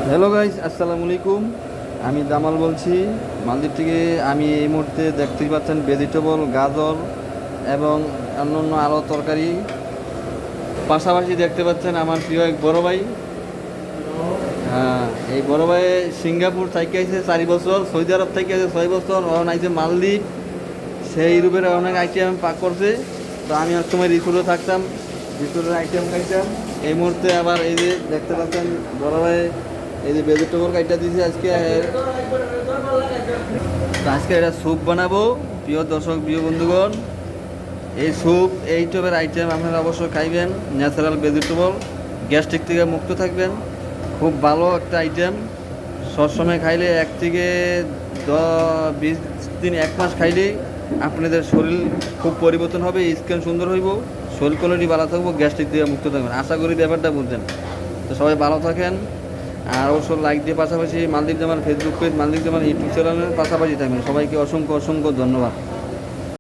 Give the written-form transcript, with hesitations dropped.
Hello guys, আসসালামু আলাইকুম। আমি জামাল বলছি মালদ্বীপ থেকে। আমি এই মুহূর্তে দেখতেই পাচ্ছেন ভেজিটেবল, গাজর এবং অন্যান্য আরও তরকারি। পাশাপাশি দেখতে পাচ্ছেন আমার প্রিয় এক বড় ভাই। হ্যাঁ, এই বড় ভাই সিঙ্গাপুর থেকে আছে 4 বছর, সৌদি আরব থেকে আছে 6 বছর, অন আইছে মালদ্বীপ। সেই ইউরোপের অনেক আইটেম পাক করছে। তো আমি এক সময় রিসোর্টে থাকতাম, রিসোর্টের আইটেম খাইতাম। এই মুহূর্তে আবার এই যে দেখতে পাচ্ছেন বড় ভাই এই যে ভেজিটেবল কাইটা দিয়েছে আজকে। তো আজকে এটা স্যুপ বানাবো। প্রিয় দর্শক, প্রিয় বন্ধুগণ, এই স্যুপ, এই টাইপের আইটেম আপনারা অবশ্যই খাইবেন। ন্যাচারাল ভেজিটেবল, গ্যাস্ট্রিক থেকে মুক্ত থাকবেন। খুব ভালো একটা আইটেম। সবসময় খাইলে 1 থেকে 20 দিন, 1 মাস খাইলেই আপনাদের শরীর খুব পরিবর্তন হবে, স্কিন সুন্দর হইব, শরীর কোয়ালিটি ভালো থাকবো, গ্যাস্ট্রিক থেকে মুক্ত থাকবেন। আশা করি ব্যাপারটা বুঝছেন। তো সবাই ভালো থাকেন। আর অবশ্যই লাইক দিয়ে পাশাপাশি মালদ্বীপ জামাল ফেসবুক পেজ, মালদ্বীপ জামাল ইউটিউব চ্যানেলের পাশাপাশি থাকবেন। সবাইকে অসংখ্য অসংখ্য ধন্যবাদ।